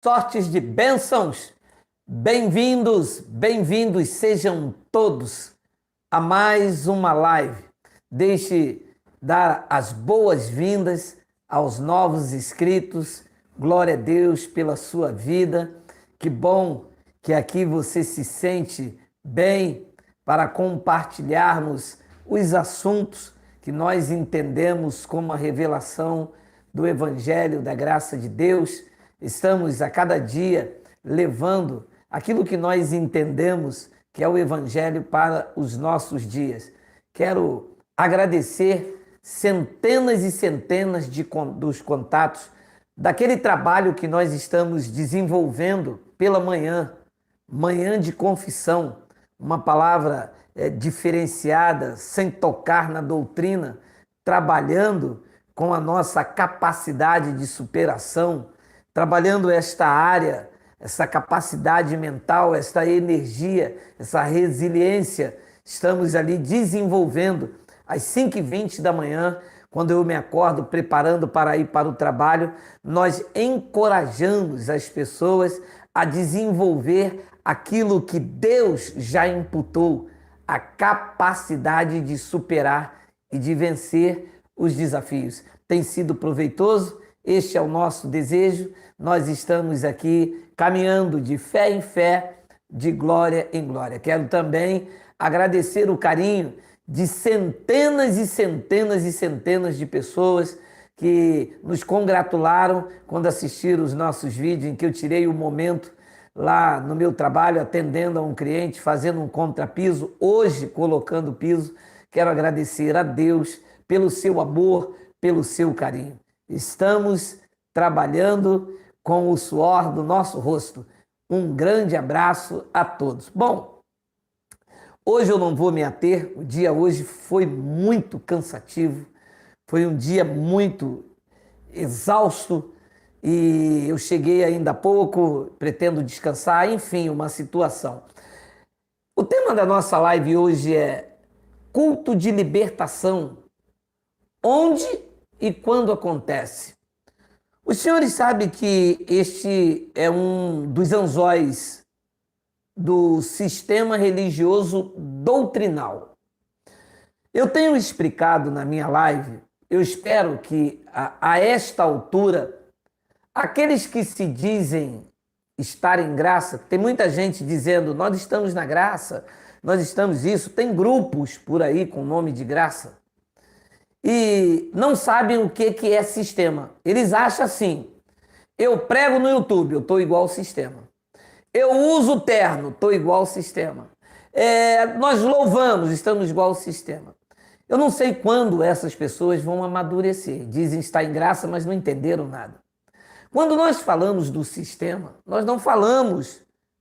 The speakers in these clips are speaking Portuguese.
Sortes de bênçãos. Bem-vindos, bem-vindos sejam todos a mais uma live. Deixe dar as boas-vindas aos novos inscritos. Glória a Deus pela sua vida. Que bom que aqui você se sente bem para compartilharmos os assuntos que nós entendemos como a revelação do Evangelho da graça de Deus. Estamos a cada dia levando aquilo que nós entendemos que é o Evangelho para os nossos dias. Quero agradecer centenas e centenas dos contatos daquele trabalho que nós estamos desenvolvendo pela manhã, manhã de confissão, uma palavra diferenciada, sem tocar na doutrina, trabalhando com a nossa capacidade de superação, trabalhando esta área, essa capacidade mental, esta energia, essa resiliência. Estamos ali desenvolvendo às 5h20 da manhã, quando eu me acordo preparando para ir para o trabalho, nós encorajamos as pessoas a desenvolver aquilo que Deus já imputou, a capacidade de superar e de vencer os desafios. Tem sido proveitoso? Este é o nosso desejo. Nós estamos aqui caminhando de fé em fé, de glória em glória. Quero também agradecer o carinho de centenas e centenas e centenas de pessoas que nos congratularam quando assistiram os nossos vídeos, em que eu tirei o momento lá no meu trabalho, atendendo a um cliente, fazendo um contrapiso, hoje colocando piso. Quero agradecer a Deus pelo seu amor, pelo seu carinho. Estamos trabalhando com o suor do nosso rosto. Um grande abraço a todos. Bom, hoje eu não vou me ater, o dia hoje foi muito cansativo, foi um dia muito exausto e eu cheguei ainda há pouco, pretendo descansar, enfim, uma situação. O tema da nossa live hoje é culto de libertação. Onde e quando acontece? Os senhores sabem que este é um dos anzóis do sistema religioso doutrinal. Eu tenho explicado na minha live, eu espero que a esta altura, aqueles que se dizem estar em graça, tem muita gente dizendo, nós estamos na graça, nós estamos isso, tem grupos por aí com nome de graça, e não sabem o que é sistema. Eles acham assim, eu prego no YouTube, eu estou igual ao sistema. Eu uso terno, estou igual ao sistema. Nós louvamos, estamos igual ao sistema. Eu não sei quando essas pessoas vão amadurecer. Dizem estar em graça, mas não entenderam nada. Quando nós falamos do sistema, nós não falamos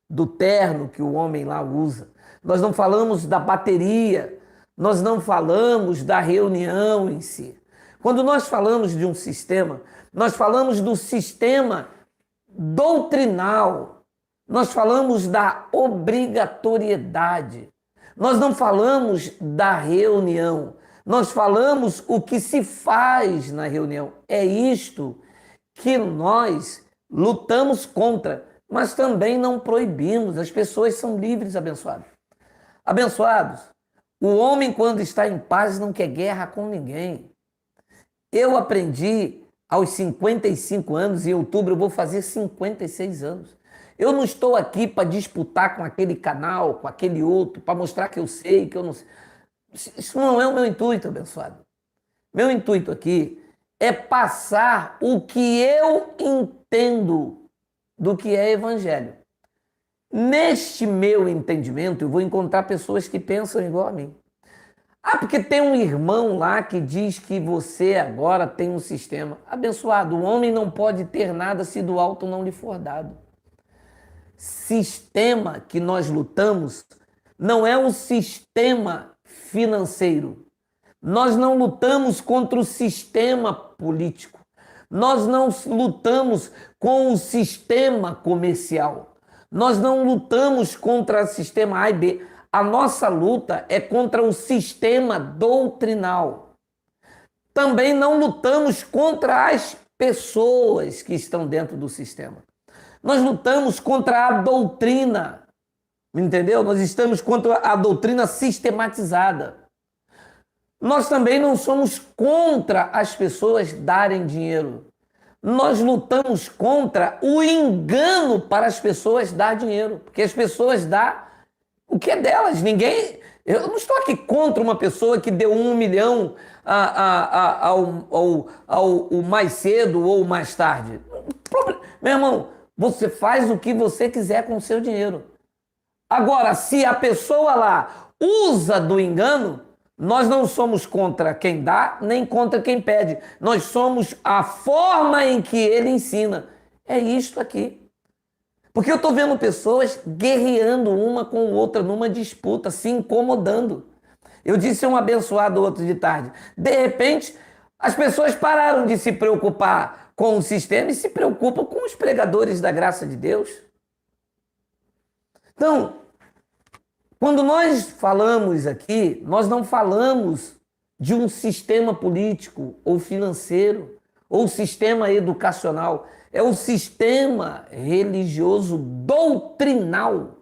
do terno que o homem lá usa. Nós não falamos da bateria. Nós não falamos da reunião em si. Quando nós falamos de um sistema, nós falamos do sistema doutrinal. Nós falamos da obrigatoriedade. Nós não falamos da reunião. Nós falamos o que se faz na reunião. É isto que nós lutamos contra, mas também não proibimos. As pessoas são livres, abençoados. Abençoados, o homem, quando está em paz, não quer guerra com ninguém. Eu aprendi aos 55 anos, em outubro eu vou fazer 56 anos. Eu não estou aqui para disputar com aquele canal, com aquele outro, para mostrar que eu sei, que eu não sei. Isso não é o meu intuito, abençoado. Meu intuito aqui é passar o que eu entendo do que é evangelho. Neste meu entendimento, eu vou encontrar pessoas que pensam igual a mim. Ah, porque tem um irmão lá que diz que você agora tem um sistema. Abençoado, o homem não pode ter nada se do alto não lhe for dado. Sistema que nós lutamos não é um sistema financeiro. Nós não lutamos contra o sistema político. Nós não lutamos com o sistema comercial. Nós não lutamos contra o sistema A e B. A nossa luta é contra o sistema doutrinal. Também não lutamos contra as pessoas que estão dentro do sistema. Nós lutamos contra a doutrina, entendeu? Nós estamos contra a doutrina sistematizada. Nós também não somos contra as pessoas darem dinheiro. Nós lutamos contra o engano para as pessoas dar dinheiro, porque as pessoas dão o que é delas. Ninguém. Eu não estou aqui contra uma pessoa que deu 1 milhão ao mais cedo ou mais tarde. Meu irmão, você faz o que você quiser com o seu dinheiro. Agora, se a pessoa lá usa do engano, nós não somos contra quem dá, nem contra quem pede. Nós somos a forma em que ele ensina. É isto aqui. Porque eu estou vendo pessoas guerreando uma com outra numa disputa, se incomodando. Eu disse a um abençoado outro de tarde. De repente, as pessoas pararam de se preocupar com o sistema e se preocupam com os pregadores da graça de Deus. Então, quando nós falamos aqui, nós não falamos de um sistema político ou financeiro ou sistema educacional. É o sistema religioso doutrinal.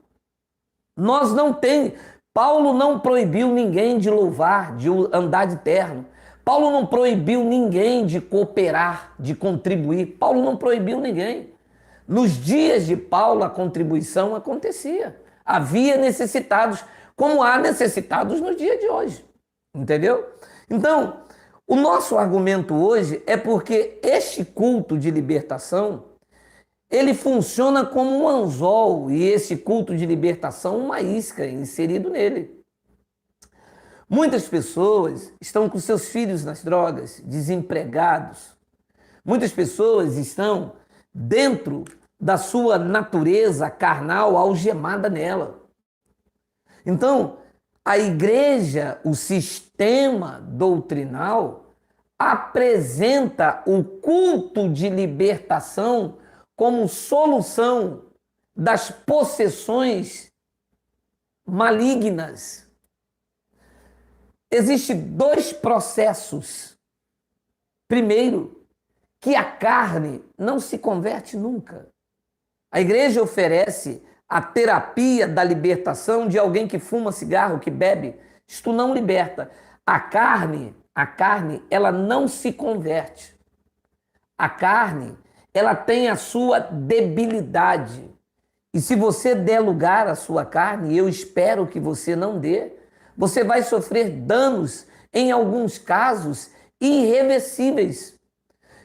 Nós não tem. Paulo não proibiu ninguém de louvar, de andar de terno. Paulo não proibiu ninguém de cooperar, de contribuir. Paulo não proibiu ninguém. Nos dias de Paulo, a contribuição acontecia. Havia necessitados, como há necessitados no dia de hoje. Entendeu? Então, o nosso argumento hoje é porque este culto de libertação, ele funciona como um anzol e esse culto de libertação uma isca inserido nele. Muitas pessoas estão com seus filhos nas drogas, desempregados. Muitas pessoas estão dentro da sua natureza carnal algemada nela. Então, a igreja, o sistema doutrinal, apresenta o culto de libertação como solução das possessões malignas. Existem 2 processos. Primeiro, que a carne não se converte nunca. A igreja oferece a terapia da libertação de alguém que fuma cigarro, que bebe. Isto não liberta. A carne, ela não se converte. A carne, ela tem a sua debilidade. E se você der lugar à sua carne, e eu espero que você não dê, você vai sofrer danos, em alguns casos, irreversíveis.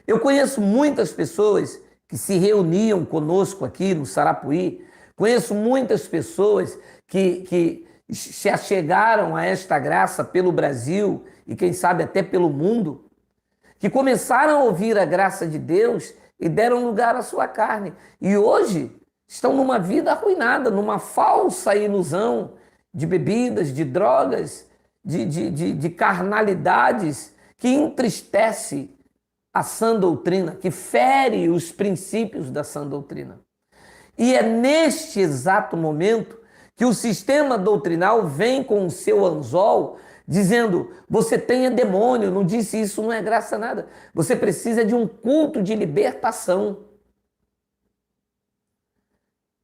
Eu conheço muitas pessoas que se reuniam conosco aqui no Sarapuí, conheço muitas pessoas que se achegaram a esta graça pelo Brasil e quem sabe até pelo mundo, que começaram a ouvir a graça de Deus e deram lugar à sua carne. E hoje estão numa vida arruinada, numa falsa ilusão de bebidas, de drogas, de carnalidades que entristece a sã doutrina, que fere os princípios da sã doutrina. E é neste exato momento que o sistema doutrinal vem com o seu anzol dizendo, você tem demônio, não disse isso, não é graça nada. Você precisa de um culto de libertação.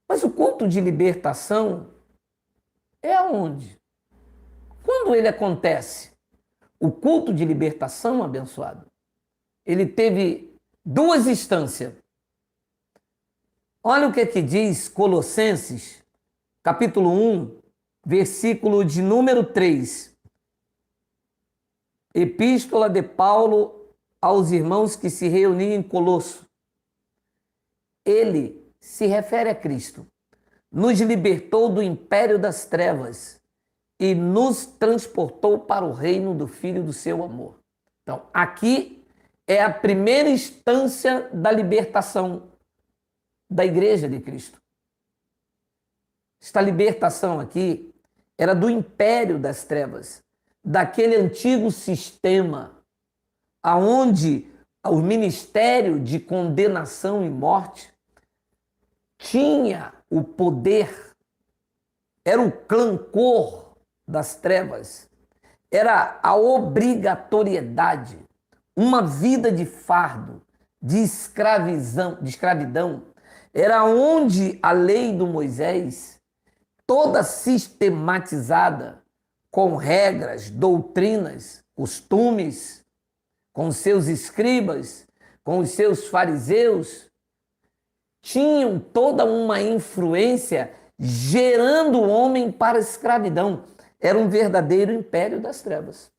Mas o culto de libertação é aonde? Quando ele acontece? O culto de libertação, abençoado, ele teve 2 instâncias. Olha o que diz Colossenses, capítulo 1, versículo de número 3. Epístola de Paulo aos irmãos que se reuniam em Colosso. Ele se refere a Cristo. Nos libertou do império das trevas e nos transportou para o reino do Filho do seu amor. Então, aqui é a primeira instância da libertação da igreja de Cristo. Esta libertação aqui era do império das trevas, daquele antigo sistema aonde o ministério de condenação e morte tinha o poder, era o clancor das trevas, era a obrigatoriedade, uma vida de fardo, de escravidão, era onde a lei do Moisés, toda sistematizada, com regras, doutrinas, costumes, com os seus escribas, com os seus fariseus, tinham toda uma influência gerando o homem para a escravidão. Era um verdadeiro império das trevas.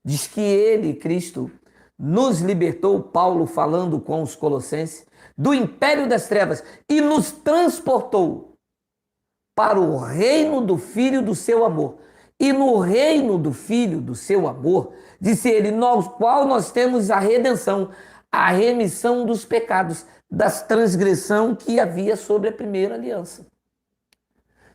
Diz que ele, Cristo, nos libertou, Paulo falando com os colossenses, do império das trevas e nos transportou para o reino do Filho do seu amor. E no reino do Filho do seu amor, disse ele, no qual nós temos a redenção, a remissão dos pecados, das transgressão que havia sobre a primeira aliança.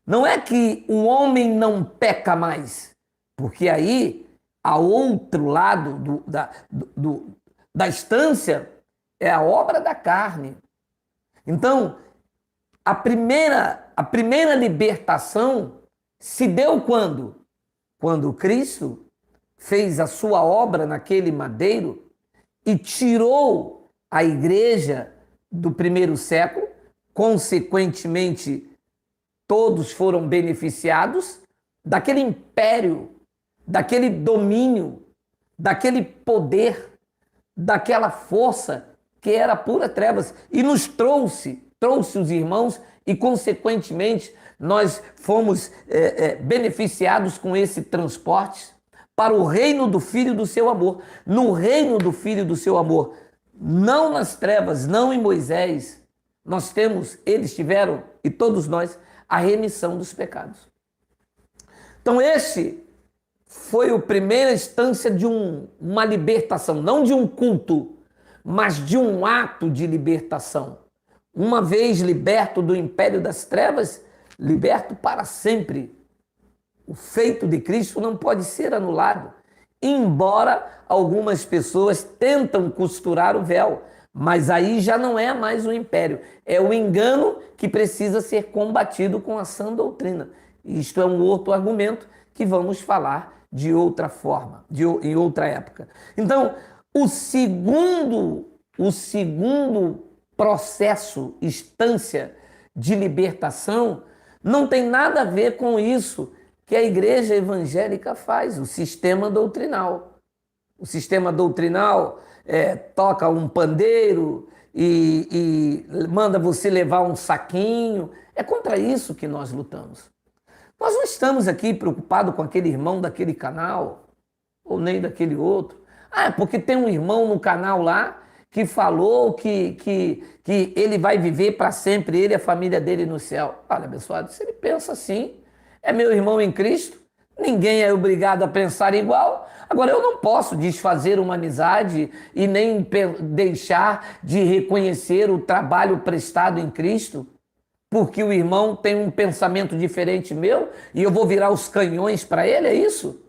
Não é que o homem não peca mais, porque aí, a outro lado da estância, é a obra da carne. Então, a primeira libertação se deu quando? Quando Cristo fez a sua obra naquele madeiro e tirou a igreja do primeiro século, consequentemente, todos foram beneficiados daquele império, daquele domínio, daquele poder, daquela força que era pura trevas e nos trouxe os irmãos e, consequentemente, nós fomos beneficiados com esse transporte para o reino do Filho do seu amor. No reino do Filho do seu amor, não nas trevas, não em Moisés, nós temos, eles tiveram, e todos nós, a remissão dos pecados. Então, este foi a primeira instância de uma libertação, não de um culto, mas de um ato de libertação. Uma vez liberto do império das trevas, liberto para sempre. O feito de Cristo não pode ser anulado, embora algumas pessoas tentam costurar o véu, mas aí já não é mais o império, é o engano que precisa ser combatido com a sã doutrina. Isto é um outro argumento que vamos falar de outra forma, em outra época. Então, o segundo processo, instância de libertação, não tem nada a ver com isso que a igreja evangélica faz, o sistema doutrinal. O sistema doutrinal toca um pandeiro e manda você levar um saquinho. É contra isso que nós lutamos. Nós não estamos aqui preocupados com aquele irmão daquele canal, ou nem daquele outro. Ah, é porque tem um irmão no canal lá que falou que ele vai viver para sempre, ele e a família dele no céu. Olha, abençoado, se ele pensa assim, é meu irmão em Cristo, ninguém é obrigado a pensar igual. Agora, eu não posso desfazer uma amizade e nem deixar de reconhecer o trabalho prestado em Cristo, porque o irmão tem um pensamento diferente meu e eu vou virar os canhões para ele, é isso?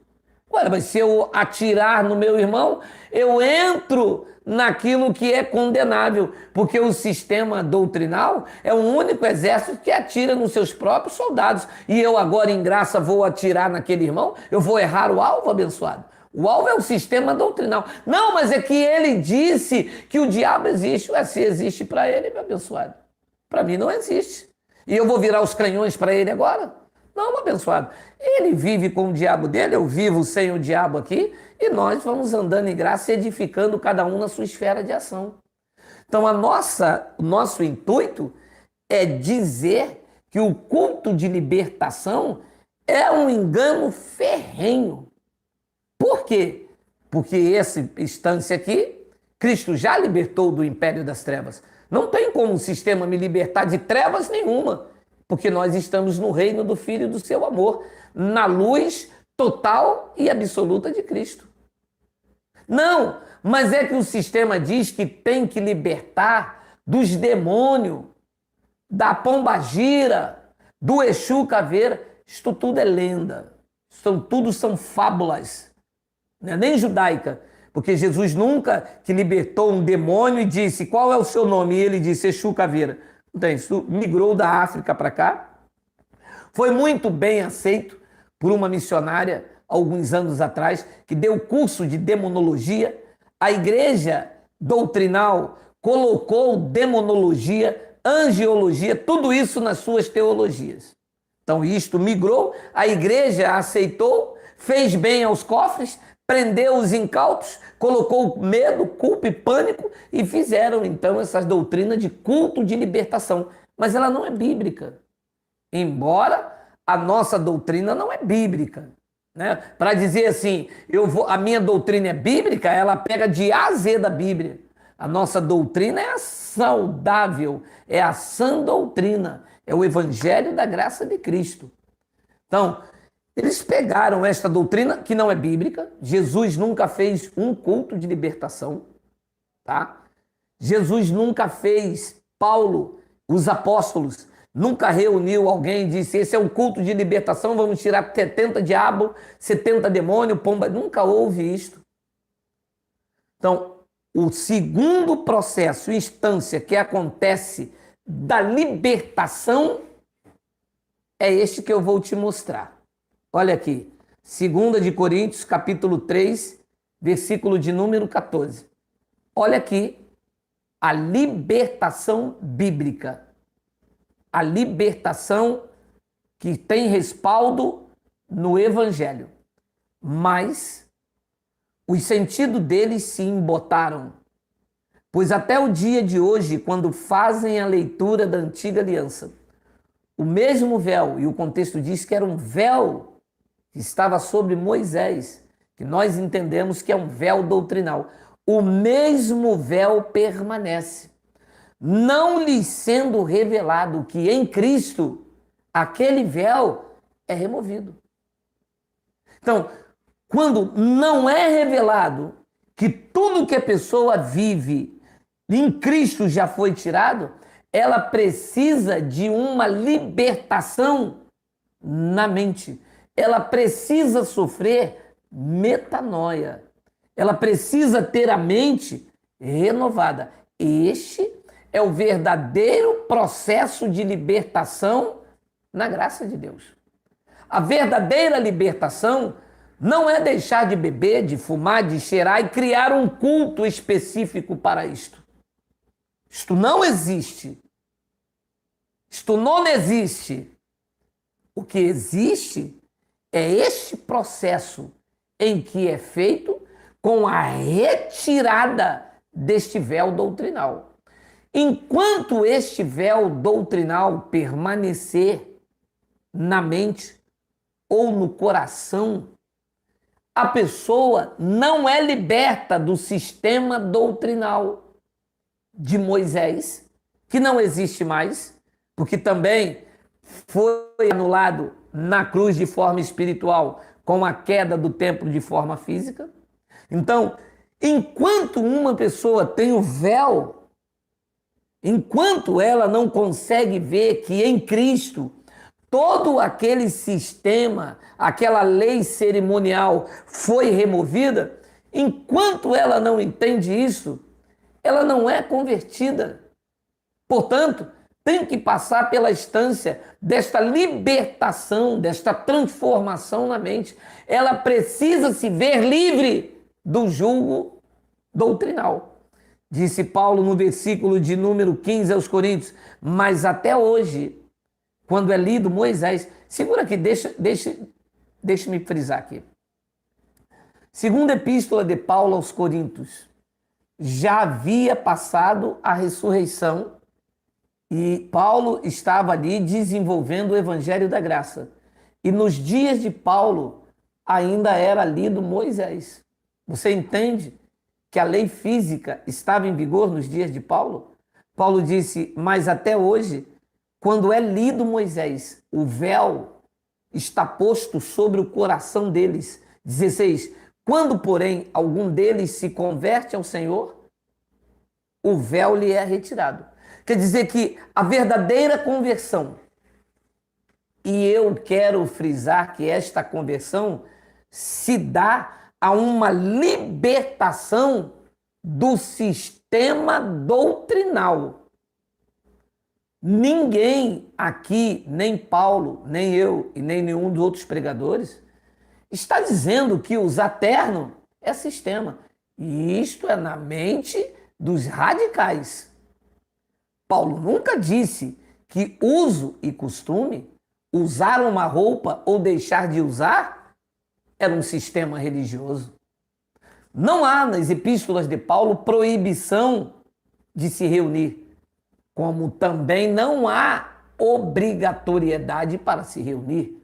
Ué, mas se eu atirar no meu irmão, eu entro naquilo que é condenável, porque o sistema doutrinal é o único exército que atira nos seus próprios soldados. E eu agora, em graça, vou atirar naquele irmão? Eu vou errar o alvo, abençoado? O alvo é o sistema doutrinal. Não, mas é que ele disse que o diabo existe. Ué, se existe para ele, meu abençoado. Para mim não existe. E eu vou virar os canhões para ele agora? Não, meu abençoado. Ele vive com o diabo dele, eu vivo sem o diabo aqui, e nós vamos andando em graça, edificando cada um na sua esfera de ação. Então, o nosso intuito é dizer que o culto de libertação é um engano ferrenho. Por quê? Porque essa instância aqui, Cristo já libertou do império das trevas. Não tem como o sistema me libertar de trevas nenhuma, porque nós estamos no reino do Filho do seu amor, na luz total e absoluta de Cristo. Não, mas é que o sistema diz que tem que libertar dos demônios, da pombagira, do Exu caveira. Isto tudo é lenda, tudo são fábulas, não é nem judaica, porque Jesus nunca que libertou um demônio e disse, qual é o seu nome? E ele disse, Exu caveira. Então, isso migrou da África para cá, foi muito bem aceito por uma missionária, alguns anos atrás, que deu curso de demonologia. A igreja doutrinal colocou demonologia angiologia, tudo isso nas suas teologias. Então isto migrou, a igreja aceitou, fez bem aos cofres, prendeu os incautos, colocou medo, culpa e pânico e fizeram então essas doutrinas de culto de libertação. Mas ela não é bíblica. Embora a nossa doutrina não é bíblica. Né? Para dizer assim, a minha doutrina é bíblica, ela pega de A a Z da Bíblia. A nossa doutrina é a saudável, é a sã doutrina, é o evangelho da graça de Cristo. Então, eles pegaram esta doutrina, que não é bíblica. Jesus nunca fez um culto de libertação, tá? Jesus nunca fez, Paulo, os apóstolos, nunca reuniu alguém e disse, esse é um culto de libertação, vamos tirar 70 diabos, 70 demônios, pomba. Nunca houve isto. Então, o segundo processo, instância que acontece da libertação, é este que eu vou te mostrar. Olha aqui, 2 de Coríntios, capítulo 3, versículo de número 14. Olha aqui, a libertação bíblica. A libertação que tem respaldo no Evangelho. Mas os sentidos deles se embotaram. Pois até o dia de hoje, quando fazem a leitura da antiga aliança, o mesmo véu, e o contexto diz que era um véu que estava sobre Moisés, que nós entendemos que é um véu doutrinal. O mesmo véu permanece, não lhes sendo revelado que em Cristo aquele véu é removido. Então, quando não é revelado que tudo que a pessoa vive em Cristo já foi tirado, ela precisa de uma libertação na mente. Ela precisa sofrer metanoia. Ela precisa ter a mente renovada. Este é o verdadeiro processo de libertação na graça de Deus. A verdadeira libertação não é deixar de beber, de fumar, de cheirar e criar um culto específico para isto. Isto não existe. Isto não existe. O que existe é este processo em que é feito com a retirada deste véu doutrinal. Enquanto este véu doutrinal permanecer na mente ou no coração, a pessoa não é liberta do sistema doutrinal de Moisés, que não existe mais, porque também foi anulado na cruz de forma espiritual com a queda do templo de forma física. Então, enquanto uma pessoa tem o véu, enquanto ela não consegue ver que em Cristo todo aquele sistema, aquela lei cerimonial foi removida, enquanto ela não entende isso, ela não é convertida. Portanto, tem que passar pela instância desta libertação, desta transformação na mente. Ela precisa se ver livre do jugo doutrinal. Disse Paulo no versículo de número 15 aos Coríntios, mas até hoje, quando é lido Moisés, segura aqui, deixa-me frisar aqui. Segunda epístola de Paulo aos Coríntios, já havia passado a ressurreição e Paulo estava ali desenvolvendo o evangelho da graça. E nos dias de Paulo ainda era lido Moisés. Você entende que a lei física estava em vigor nos dias de Paulo? Paulo disse, mas até hoje, quando é lido Moisés, o véu está posto sobre o coração deles. 16. Quando, porém, algum deles se converte ao Senhor, o véu lhe é retirado. Quer dizer que a verdadeira conversão, e eu quero frisar que esta conversão se dá a uma libertação do sistema doutrinal. Ninguém aqui, nem Paulo, nem eu e nem nenhum dos outros pregadores, está dizendo que usar terno é sistema. E isto é na mente dos radicais. Paulo nunca disse que uso e costume, usar uma roupa ou deixar de usar, era um sistema religioso. Não há nas epístolas de Paulo proibição de se reunir, como também não há obrigatoriedade para se reunir.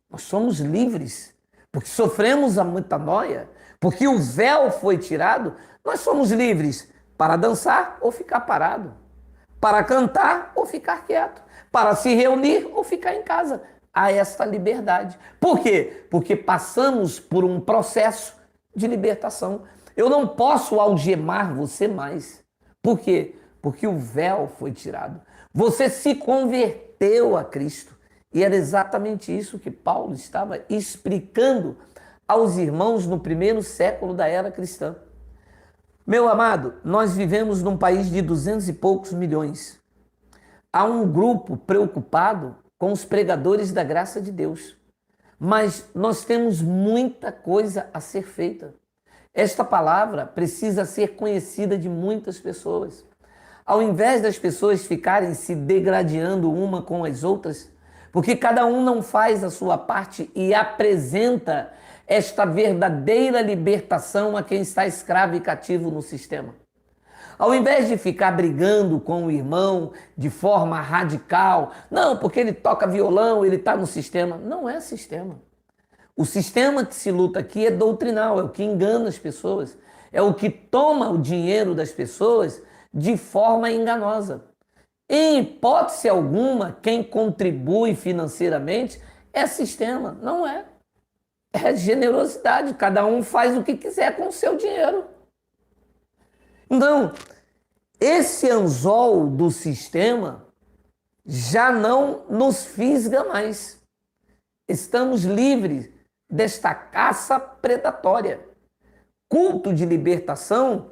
Nós somos livres, porque sofremos a metanoia, porque o véu foi tirado, nós somos livres para dançar ou ficar parado, para cantar ou ficar quieto, para se reunir ou ficar em casa. Há esta liberdade. Por quê? Porque passamos por um processo de libertação. Eu não posso algemar você mais. Por quê? Porque o véu foi tirado. Você se converteu a Cristo. E era exatamente isso que Paulo estava explicando aos irmãos no primeiro século da era cristã. Meu amado, nós vivemos num país de 200 e poucos milhões. Há um grupo preocupado com os pregadores da graça de Deus. Mas nós temos muita coisa a ser feita. Esta palavra precisa ser conhecida de muitas pessoas. Ao invés das pessoas ficarem se degradando uma com as outras, porque cada um não faz a sua parte e apresenta esta verdadeira libertação a quem está escravo e cativo no sistema. Ao invés de ficar brigando com o irmão de forma radical, não, porque ele toca violão, ele está no sistema. Não é sistema. O sistema que se luta aqui é doutrinal, é o que engana as pessoas, é o que toma o dinheiro das pessoas de forma enganosa. Em hipótese alguma, quem contribui financeiramente é sistema, não é. É generosidade, cada um faz o que quiser com o seu dinheiro. Então, esse anzol do sistema já não nos fisga mais. Estamos livres desta caça predatória. Culto de libertação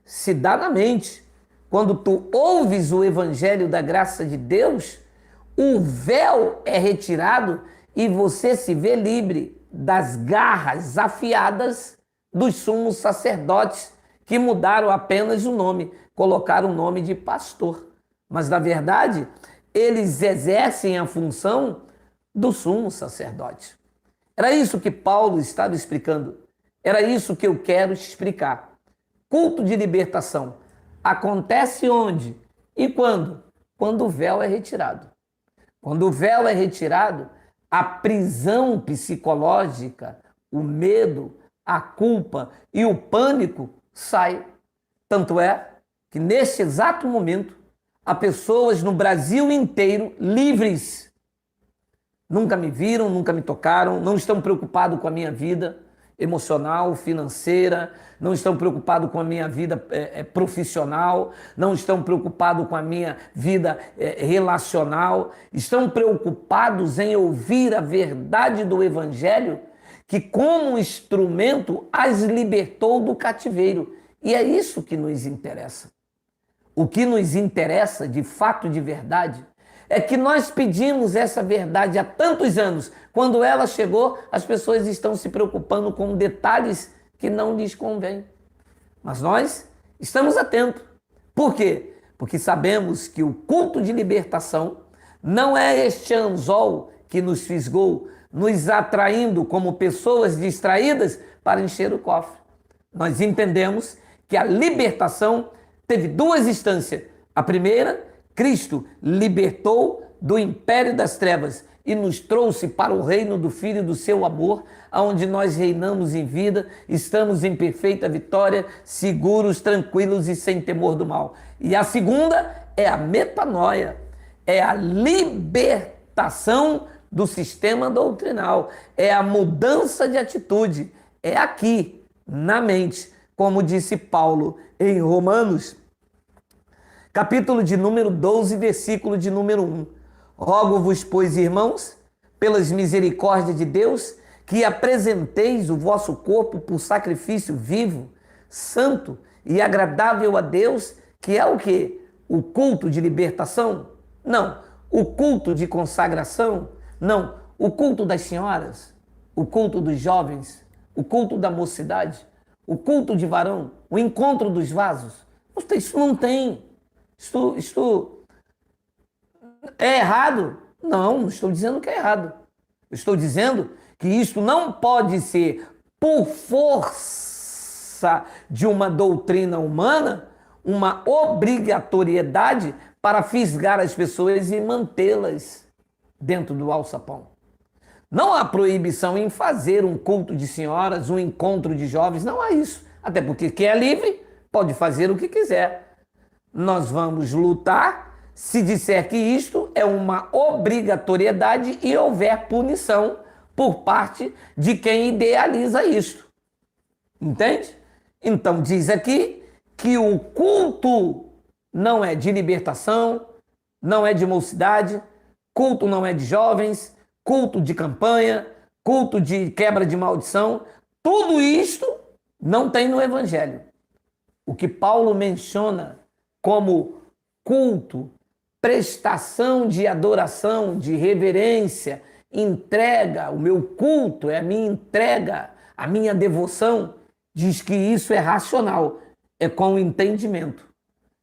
se dá na mente. Quando tu ouves o evangelho da graça de Deus, o véu é retirado e você se vê livre das garras afiadas dos sumos sacerdotes que mudaram apenas o nome, colocaram o nome de pastor. Mas, na verdade, eles exercem a função do sumo sacerdote. Era isso que Paulo estava explicando. Era isso que eu quero te explicar. Culto de libertação acontece onde e quando? Quando o véu é retirado. Quando o véu é retirado, a prisão psicológica, o medo, a culpa e o pânico saem. Tanto é que neste exato momento há pessoas no Brasil inteiro livres. Nunca me viram, nunca me tocaram, não estão preocupados com a minha vida emocional, financeira, não estão preocupados com a minha vida profissional, não estão preocupados com a minha vida relacional, estão preocupados em ouvir a verdade do Evangelho que, como instrumento, as libertou do cativeiro. E é isso que nos interessa. O que nos interessa, de fato, de verdade, é que nós pedimos essa verdade há tantos anos. Quando ela chegou, as pessoas estão se preocupando com detalhes que não lhes convêm. Mas nós estamos atentos. Por quê? Porque sabemos que o culto de libertação não é este anzol que nos fisgou, nos atraindo como pessoas distraídas para encher o cofre. Nós entendemos que a libertação teve duas instâncias. A primeira, Cristo libertou do império das trevas e nos trouxe para o reino do Filho do seu amor, onde nós reinamos em vida, estamos em perfeita vitória, seguros, tranquilos e sem temor do mal. E a segunda é a metanoia, é a libertação do sistema doutrinal, é a mudança de atitude, é aqui, na mente, como disse Paulo em Romanos, capítulo de número 12, versículo de número 1. Rogo-vos, pois, irmãos, pelas misericórdias de Deus, que apresenteis o vosso corpo por sacrifício vivo, santo e agradável a Deus, que é o quê? O culto de libertação? Não. O culto de consagração? Não. O culto das senhoras? O culto dos jovens? O culto da mocidade? O culto de varão? O encontro dos vasos? Isso não tem. Isto É errado? Não, não estou dizendo que é errado. Eu estou dizendo que isto não pode ser por força de uma doutrina humana, uma obrigatoriedade para fisgar as pessoas e mantê-las dentro do alçapão. Não há proibição em fazer um culto de senhoras, um encontro de jovens, não há isso. Até porque quem é livre pode fazer o que quiser. Nós vamos lutar se disser que isto é uma obrigatoriedade e houver punição por parte de quem idealiza isto. Entende? Então diz aqui que o culto não é de libertação, não é de mocidade, culto não é de jovens, culto de campanha, culto de quebra de maldição. Tudo isto não tem no Evangelho. O que Paulo menciona como culto, prestação de adoração, de reverência, entrega, o meu culto é a minha entrega, a minha devoção, diz que isso é racional, é com o entendimento.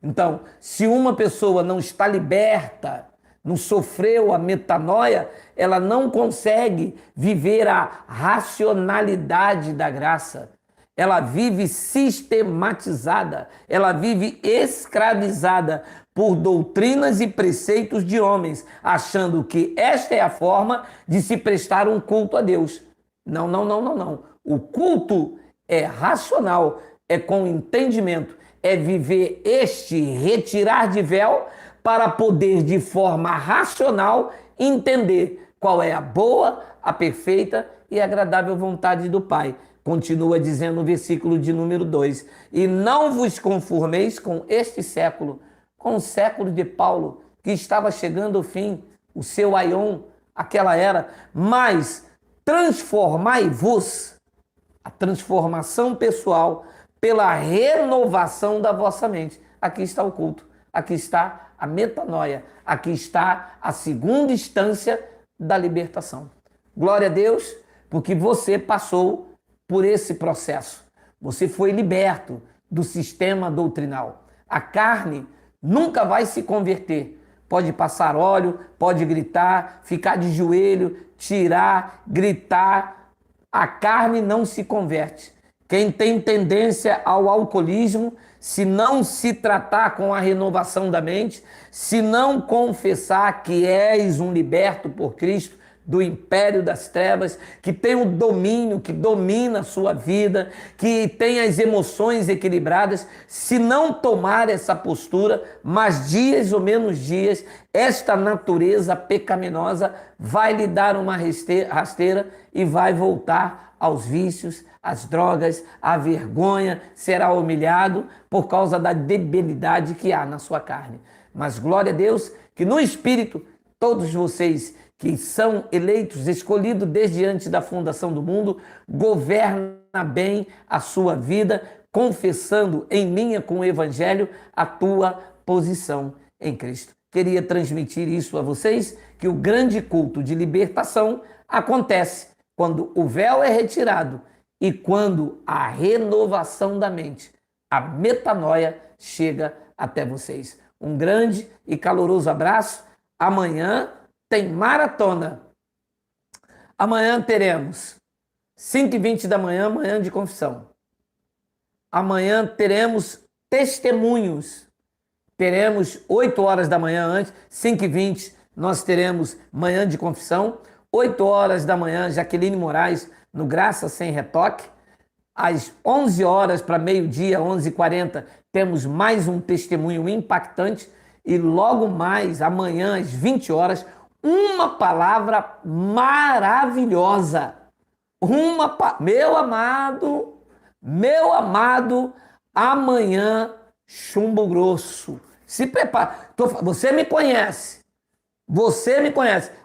Então, se uma pessoa não está liberta, não sofreu a metanoia, ela não consegue viver a racionalidade da graça. Ela vive sistematizada, ela vive escravizada por doutrinas e preceitos de homens, achando que esta é a forma de se prestar um culto a Deus. Não, não, não, não, não. O culto é racional, é com entendimento, é viver este retirar de véu para poder, de forma racional, entender qual é a boa, a perfeita e agradável vontade do Pai. Continua dizendo no versículo de número 2: e não vos conformeis com este século, com o século de Paulo, que estava chegando ao fim, o seu aion, aquela era, mas transformai-vos, a transformação pessoal, pela renovação da vossa mente. Aqui está o culto, aqui está a metanoia, aqui está a segunda instância da libertação. Glória a Deus, porque você passou por esse processo. Você foi liberto do sistema doutrinal. A carne nunca vai se converter. Pode passar óleo, pode gritar, ficar de joelho, tirar, gritar. A carne não se converte. Quem tem tendência ao alcoolismo, se não se tratar com a renovação da mente, se não confessar que és um liberto por Cristo, do império das trevas, que tem o domínio, que domina a sua vida, que tem as emoções equilibradas, se não tomar essa postura, mais dias ou menos dias, esta natureza pecaminosa vai lhe dar uma rasteira e vai voltar aos vícios, às drogas, à vergonha, será humilhado por causa da debilidade que há na sua carne. Mas glória a Deus que no Espírito, todos vocês que são eleitos, escolhidos desde antes da fundação do mundo, governa bem a sua vida, confessando em linha com o Evangelho a tua posição em Cristo. Queria transmitir isso a vocês, que o grande culto de libertação acontece quando o véu é retirado e quando a renovação da mente, a metanoia, chega até vocês. Um grande e caloroso abraço. Amanhã tem maratona. Amanhã teremos 5h20 da manhã, manhã de confissão. Amanhã teremos testemunhos. Teremos 8 horas da manhã antes, 5h20 nós teremos manhã de confissão. 8 horas da manhã, Jaqueline Moraes, no Graça Sem Retoque. Às 11 horas para meio-dia, 11h40, temos mais um testemunho impactante. E logo mais, amanhã, às 20 horas, uma palavra maravilhosa. Meu amado, amanhã, chumbo grosso. Se prepara. Você me conhece.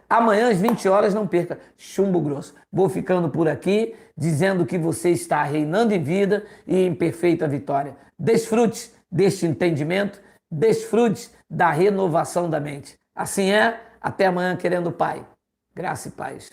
Amanhã às 20 horas, não perca, chumbo grosso. Vou ficando por aqui, dizendo que você está reinando em vida e em perfeita vitória. Desfrute deste entendimento, desfrute da renovação da mente. Assim é. Até amanhã, querendo o Pai. Graça e paz.